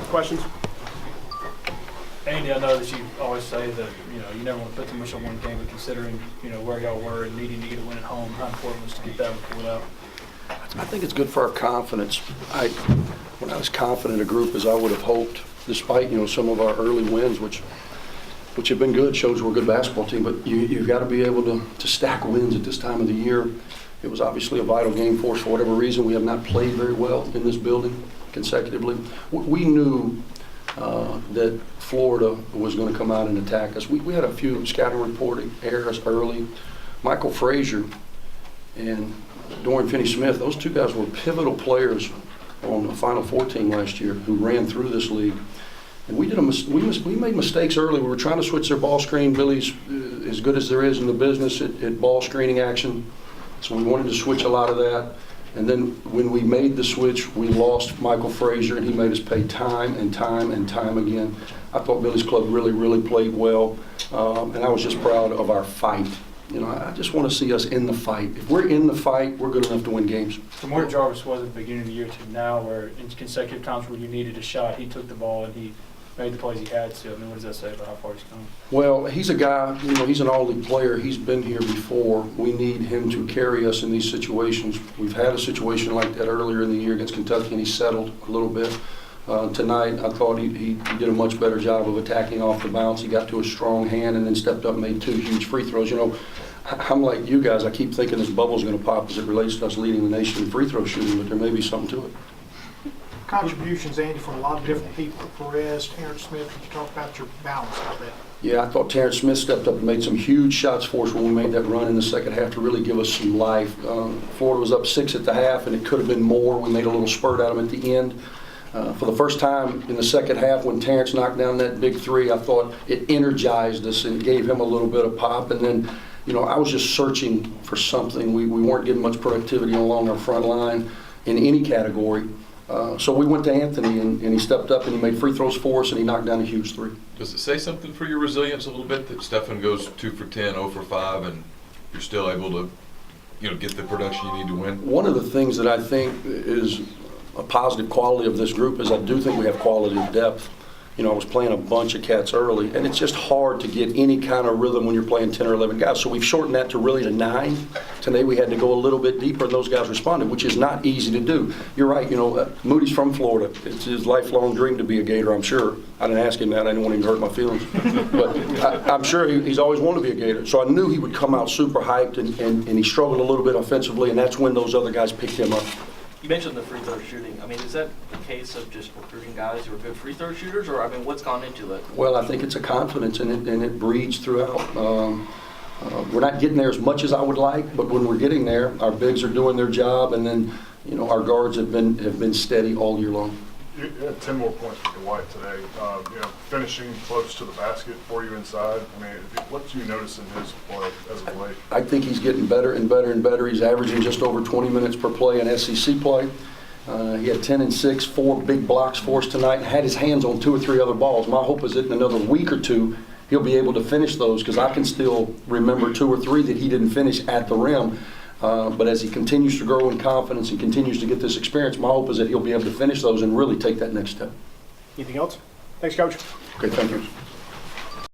Questions? Andy, I know that you always say that, you never want to put too much on one game, but considering, where y'all were and needing to get a win at home, how important was to get that one pulled out? I think it's good for our confidence. When I was confident a group as I would have hoped, despite, some of our early wins, which have been good, shows we're a good basketball team, but you've got to be able to stack wins at this time of the year. It was obviously a vital game for us for whatever reason. We have not played very well in this building consecutively. We knew that Florida was going to come out and attack us. We had a few scouting reporting errors early. Michael Frazier and Dorian Finney-Smith, those two guys were pivotal players on the Final Four team last year who ran through this league. And we made mistakes early. We were trying to switch their ball screen. Billy's as good as there is in the business at ball screening action. So we wanted to switch a lot of that. And then when we made the switch, we lost Michael Frazier, and he made us pay time and time and time again. I thought Billy's club really, really played well, and I was just proud of our fight. I just want to see us in the fight. If we're in the fight, we're good enough to win games. From where Jarvis was at the beginning of the year to now, where in consecutive times where you needed a shot, he took the ball and he made the plays he had to. What does that say about how far he's come? Well, he's a guy, he's an all-league player. He's been here before. We need him to carry us in these situations. We've had a situation like that earlier in the year against Kentucky, and he settled a little bit. Tonight, I thought he did a much better job of attacking off the bounce. He got to a strong hand and then stepped up and made 2 huge free throws. I'm like you guys. I keep thinking this bubble's going to pop as it relates to us leading the nation in free throw shooting, but there may be something to it. Contributions, Andy, from a lot of different people. Perez, Terrence Smith, could you talk about your balance of that? Yeah, I thought Terrence Smith stepped up and made some huge shots for us when we made that run in the second half to really give us some life. Florida was up 6 at the half, and it could have been more. We made a little spurt out of them at the end. For the first time in the second half, when Terrence knocked down that big 3, I thought it energized us and gave him a little bit of pop. And then, I was just searching for something. We weren't getting much productivity along our front line in any category. So we went to Anthony, and he stepped up and he made free throws for us, and he knocked down a huge 3. Does it say something for your resilience a little bit that Stephen goes 2 for 10, 0 for 5, and you're still able to, get the production you need to win? One of the things that I think is a positive quality of this group is I do think we have quality of depth. I was playing a bunch of cats early, and it's just hard to get any kind of rhythm when you're playing 10 or 11 guys. So we've shortened that to really to 9. Today we had to go a little bit deeper, and those guys responded, which is not easy to do. You're right, Moody's from Florida. It's his lifelong dream to be a Gator, I'm sure. I didn't ask him that. I didn't want him to hurt my feelings. But I'm sure he's always wanted to be a Gator. So I knew he would come out super hyped, and he struggled a little bit offensively, and that's when those other guys picked him up. You mentioned the free throw shooting. Is that the case of just recruiting guys who are good free throw shooters, or what's gone into it? Well, I think it's a confidence, and it breeds throughout. We're not getting there as much as I would like, but when we're getting there, our bigs are doing their job, and then our guards have been steady all year long. You had 10 more points for Dwight today. Finishing close to the basket for you inside. What do you notice in his play as of late? I think he's getting better and better and better. He's averaging just over 20 minutes per play in SEC play. He had 10 and 6, 4 big blocks for us tonight, and had his hands on 2 or 3 other balls. My hope is that in another week or 2, he'll be able to finish those, because I can still remember 2 or 3 that he didn't finish at the rim. But as he continues to grow in confidence and continues to get this experience, my hope is that he'll be able to finish those and really take that next step. Anything else? Thanks, Coach. Okay, thank you.